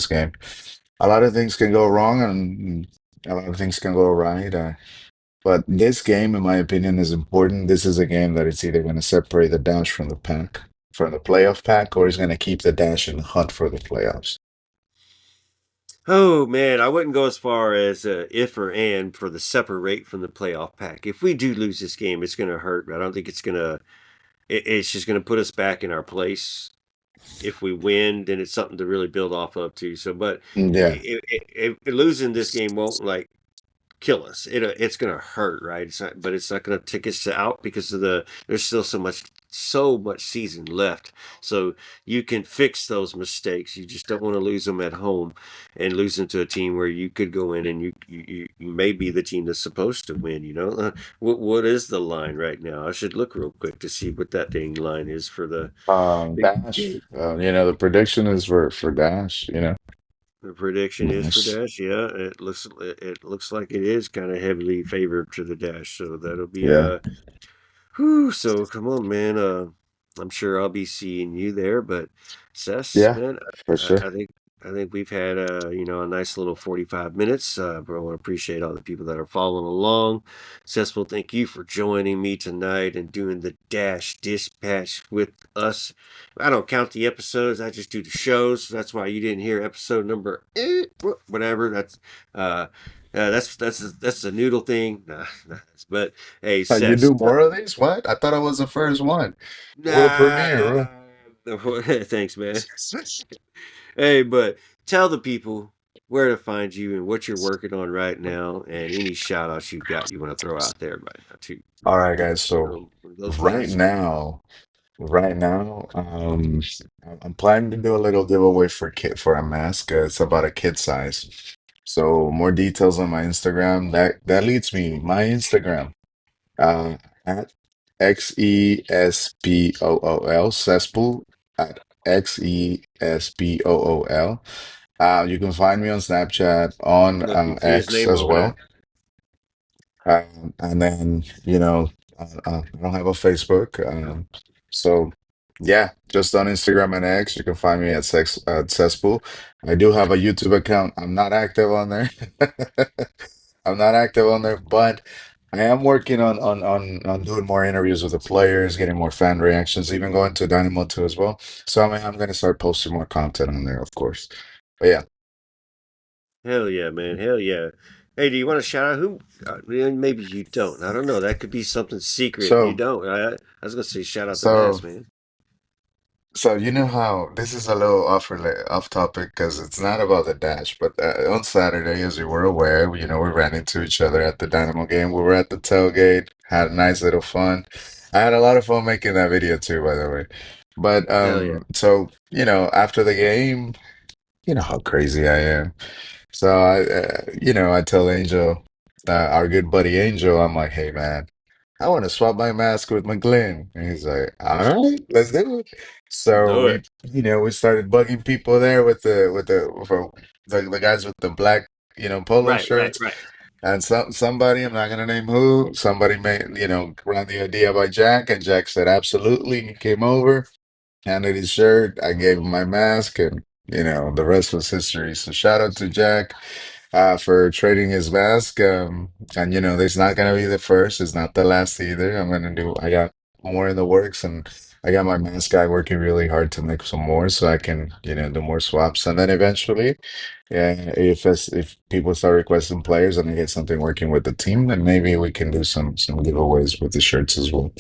game. A lot of things can go wrong, and a lot of things can go right. But this game, in my opinion, is important. This is a game that it's either going to separate the Dash from the pack, from the playoff pack, or it's going to keep the Dash in the hunt for the playoffs. Oh man, I wouldn't go as far as if or and for the separate from the playoff pack. If we do lose this game, it's going to hurt. I don't think it's going to. It's just going to put us back in our place. If we win, then it's something to really build off of too. So, but Yeah. losing this game won't like kill us. It's gonna hurt, right? But it's not gonna take us out because there's still so much season left. So you can fix those mistakes. You just don't want to lose them at home and lose them to a team where you could go in and you may be the team that's supposed to win. What is the line right now? I should look real quick to see what that dang line is for the big Dash. The prediction is for Dash. The prediction is for Dash. Dash. Yeah, it looks like it is kind of heavily favored to the Dash. So that'll be Yeah. whew, so come on, man. I'm sure I'll be seeing you there. But Sess, Yeah, man, for I, sure. I think we've had a nice little 45 minutes. But I want to appreciate all the people that are following along. Cecil, thank you for joining me tonight and doing the Dash Dispatch with us. I don't count the episodes; I just do the shows. That's why you didn't hear episode number whatever. Uh, that's the noodle thing. Nah, but hey, You Seth, do more of these? What? I thought I was the first one. World nah, premiere, bro. thanks, man. Hey, but tell the people where to find you and what you're working on right now, and any shout outs you want to throw out there right now too. All right, guys. So Those right fast. now, right now, I'm planning to do a little giveaway for a mask. It's about a kid size. So more details on my Instagram. That leads me my Instagram. Uh, at Xespool, Cesspool at Xespool. You can find me on Snapchat, on Look, you see his X name as over well. there. And then, I don't have a Facebook. So yeah, just on Instagram and X, you can find me at Cesspool. I do have a YouTube account. I'm not active on there. I'm not active on there, but I am working on doing more interviews with the players, getting more fan reactions, even going to Dynamo 2 as well. So I'm gonna start posting more content on there, of course. But yeah, Hell yeah, man. Hell yeah. Hey, do you want to shout out who? Maybe you don't. I don't know. That could be something secret. You so don't. I was gonna say shout out the mask, so man. So you know how this is a little off topic because it's not about the dash, but on Saturday, as you were aware, we ran into each other at the Dynamo game. We were at the tailgate, had a nice little fun. I had a lot of fun making that video too, by the way. But Hell yeah. so after the game. you know how crazy I am. So I tell Angel, our good buddy Angel, I'm like, hey man, I want to swap my mask with McGlynn. And he's like, all right, let's do it. So Do it. we started bugging people there with the guys with the black, polo Right, right, shirts. right. And somebody, I'm not gonna name who, somebody made, ran the idea by Jack, and Jack said absolutely. He came over, handed his shirt, I gave him my mask, and the rest was history. So shout out to Jack for trading his mask. And it's not gonna be the first, it's not the last either. I got more in the works, and I got my mask guy working really hard to make some more so I can, do more swaps. And then eventually, yeah, if people start requesting players and I get something working with the team, then maybe we can do some giveaways with the shirts as well.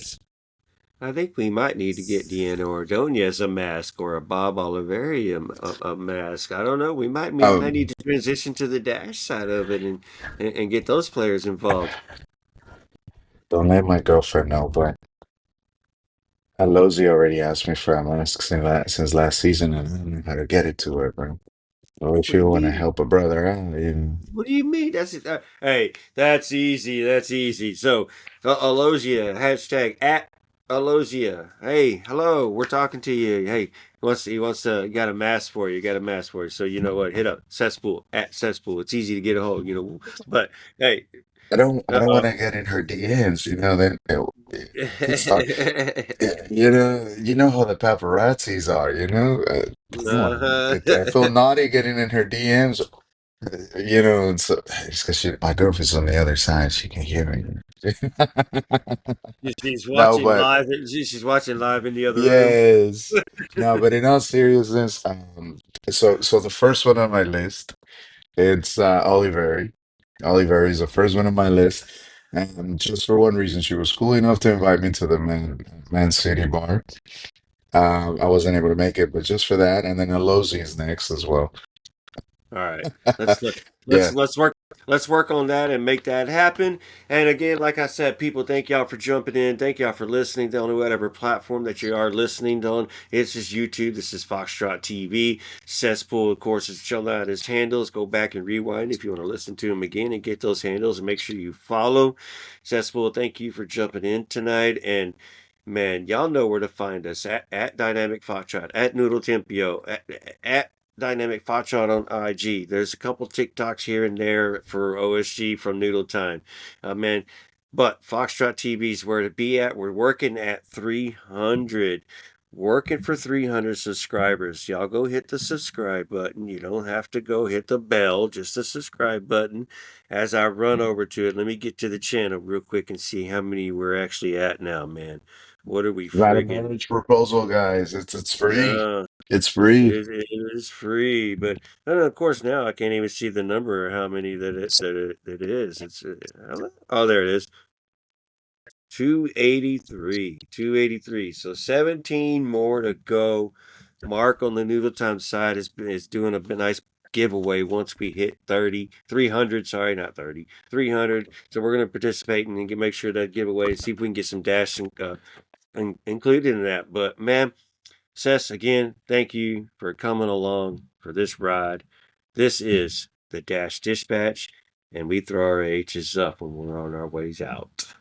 I think we might need to get Deanna Ordonez a mask or a Bob Oliveri a mask. I don't know. We might need Um, to transition to the dash side of it and get those players involved. don't let my girlfriend know, but Alozi already asked me for a mask since last season, and I don't know how to get it to her, bro. So if What do you you want to mean? help a brother out, What do you mean? That's it. Hey, that's easy. That's easy. So, Alosia, hashtag at Alosia. Hey, hello. We're talking to you. Hey, he got a mask for you. Got a mask for you. So, you know what? Hit up Cesspool at Cesspool. It's easy to get a hold. But, hey, I don't want uh-oh. to get in her DMs, then people start, you know how the paparazzis are, I don't want Uh-huh. to. I feel naughty getting in her DMs, and so it's because my girlfriend's on the other side, she can hear me. She's No, watching but live. She's watching live in the other room. yes, no, but in all seriousness, so the first one on my list, it's Oliveri. Oliveri is the first one on my list, and just for one reason, she was cool enough to invite me to the Man City bar. I wasn't able to make it, but just for that, and then Alozi is next as well. All right. Let's look. Yeah, Let's work on that and make that happen. And again, like I said, people, thank y'all for jumping in. Thank y'all for listening on whatever platform that you are listening on. It's just YouTube. This is Foxtrot TV. Cesspool, of course, is chilling out his handles. Go back and rewind if you want to listen to him again and get those handles and make sure you follow. Cesspool, thank you for jumping in tonight. And man, y'all know where to find us at Dynamic Foxtrot, at Noodle Tempio, at Dynamic Foxtrot on IG. There's a couple TikToks here and there for OSG from Noodle Time. Man, but Foxtrot TV is where to be at. We're working at 300. Working for 300 subscribers. Y'all go hit the subscribe button. You don't have to go hit the bell, just the subscribe button. As I run over to it, let me get to the channel real quick and see how many we're actually at now, man. What are we got a friggin'? marriage proposal, guys. It's free. Uh, It's free. it is free, but of course now I can't even see the number or how many that it is. Oh, there it is. 283. 283. So 17 more to go. Mark on the Noodle Time side is doing a nice giveaway once we hit 30, 300. Sorry, not 30, 300. So we're going to participate and make sure that giveaway, see if we can get some dash included in that. But man, Sess, again, thank you for coming along for this ride. This is the Dash Dispatch, and we throw our H's up when we're on our ways out.